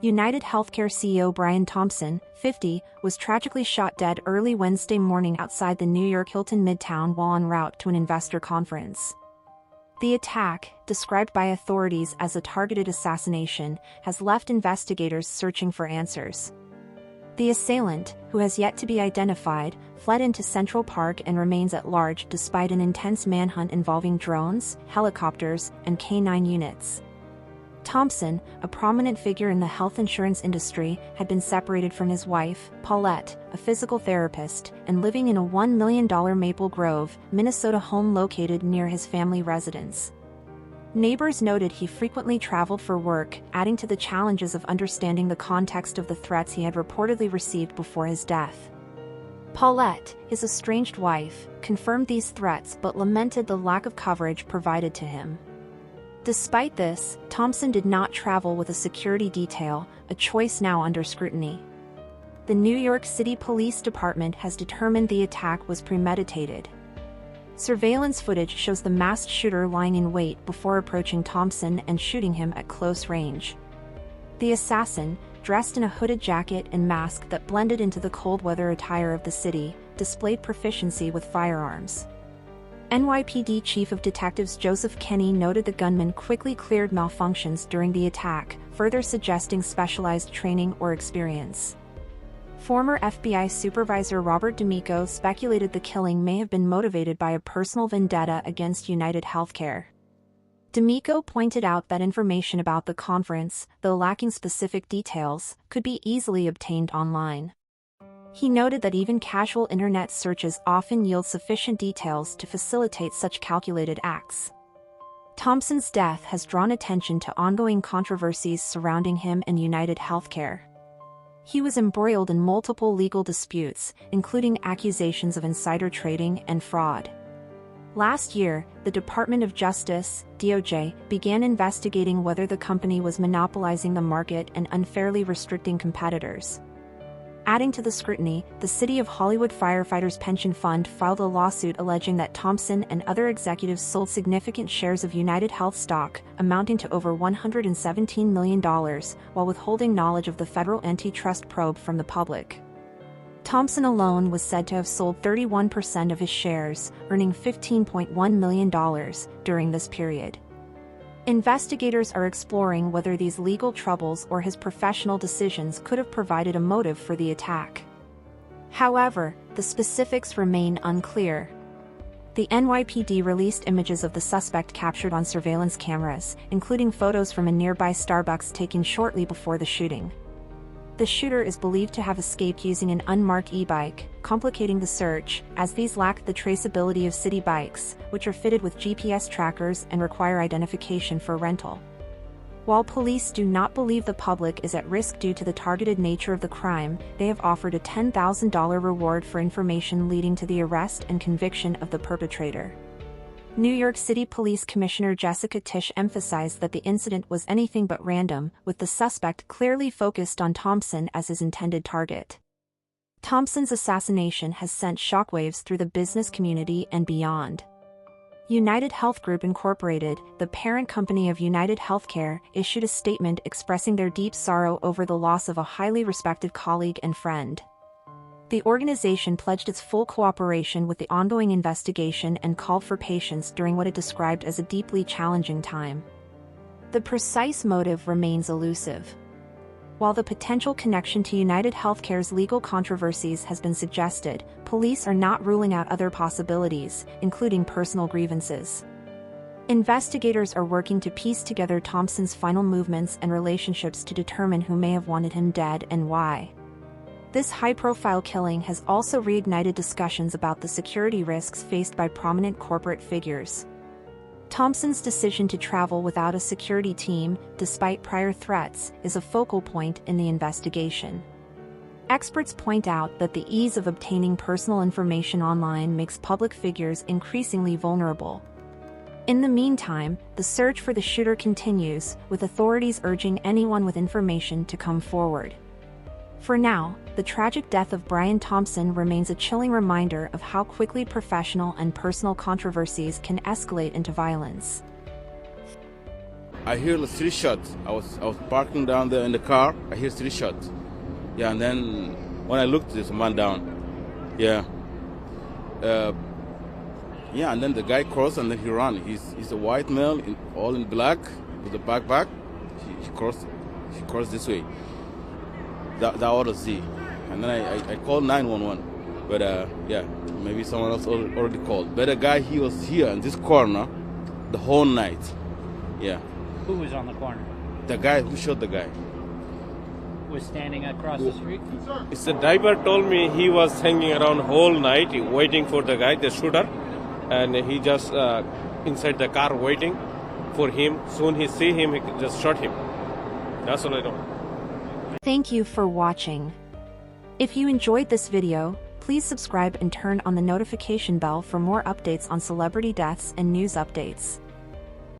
UnitedHealthcare CEO Brian Thompson, 50, was tragically shot dead early Wednesday morning outside the New York Hilton Midtown while en route to an investor conference. The attack, described by authorities as a targeted assassination, has left investigators searching for answers. The assailant, who has yet to be identified, fled into Central Park and remains at large despite an intense manhunt involving drones, helicopters, and K-9 units. Thompson, a prominent figure in the health insurance industry, had been separated from his wife, Paulette, a physical therapist, and living in a $1 million Maple Grove, Minnesota home located near his family residence. Neighbors noted he frequently traveled for work, adding to the challenges of understanding the context of the threats he had reportedly received before his death. Paulette, his estranged wife, confirmed these threats but lamented the lack of coverage provided to him. Despite this, Thompson did not travel with a security detail, a choice now under scrutiny. The New York City Police Department has determined the attack was premeditated. Surveillance footage shows the masked shooter lying in wait before approaching Thompson and shooting him at close range. The assassin, dressed in a hooded jacket and mask that blended into the cold weather attire of the city, displayed proficiency with firearms. NYPD Chief of Detectives Joseph Kenney noted the gunman quickly cleared malfunctions during the attack, further suggesting specialized training or experience. Former FBI Supervisor Robert D'Amico speculated the killing may have been motivated by a personal vendetta against UnitedHealthcare. D'Amico pointed out that information about the conference, though lacking specific details, could be easily obtained online. He noted that even casual internet searches often yield sufficient details to facilitate such calculated acts. Thompson's death has drawn attention to ongoing controversies surrounding him and UnitedHealthcare. He was embroiled in multiple legal disputes, including accusations of insider trading and fraud. Last year, the Department of Justice, DOJ, began investigating whether the company was monopolizing the market and unfairly restricting competitors. Adding to the scrutiny, the City of Hollywood Firefighters Pension Fund filed a lawsuit alleging that Thompson and other executives sold significant shares of UnitedHealth stock, amounting to over $117 million, while withholding knowledge of the federal antitrust probe from the public. Thompson alone was said to have sold 31% of his shares, earning $15.1 million during this period. Investigators are exploring whether these legal troubles or his professional decisions could have provided a motive for the attack. However, the specifics remain unclear. The NYPD released images of the suspect captured on surveillance cameras, including photos from a nearby Starbucks taken shortly before the shooting. The shooter is believed to have escaped using an unmarked e-bike, complicating the search, as these lack the traceability of city bikes, which are fitted with GPS trackers and require identification for rental. While police do not believe the public is at risk due to the targeted nature of the crime, they have offered a $10,000 reward for information leading to the arrest and conviction of the perpetrator. New York City Police Commissioner Jessica Tisch emphasized that the incident was anything but random, with the suspect clearly focused on Thompson as his intended target. Thompson's assassination has sent shockwaves through the business community and beyond. United Health Group Incorporated, the parent company of UnitedHealthcare, issued a statement expressing their deep sorrow over the loss of a highly respected colleague and friend. The organization pledged its full cooperation with the ongoing investigation and called for patience during what it described as a deeply challenging time. The precise motive remains elusive. While the potential connection to UnitedHealthcare's legal controversies has been suggested, police are not ruling out other possibilities, including personal grievances. Investigators are working to piece together Thompson's final movements and relationships to determine who may have wanted him dead and why. This high-profile killing has also reignited discussions about the security risks faced by prominent corporate figures. Thompson's decision to travel without a security team, despite prior threats, is a focal point in the investigation. Experts point out that the ease of obtaining personal information online makes public figures increasingly vulnerable. In the meantime, the search for the shooter continues, with authorities urging anyone with information to come forward. For now, the tragic death of Brian Thompson remains a chilling reminder of how quickly professional and personal controversies can escalate into violence. I hear the 3 shots. I was parking down there in the car. I hear 3 shots. Yeah, and then when I looked, there's a man down. Yeah. Yeah, and then the guy crossed and then he ran. He's a white male, all in black, with a backpack. He crossed this way. That ought to see. And then I called 911. But yeah, maybe someone else already called. But the guy, he was here in this corner the whole night. Yeah. Who was on the corner? The guy who shot the guy. Was standing across the street? It's the driver told me he was hanging around whole night waiting for the guy, the shooter. And he just inside the car waiting for him. Soon he see him, he just shot him. That's all I know. Thank you for watching. If you enjoyed this video, please subscribe and turn on the notification bell for more updates on celebrity deaths and news updates.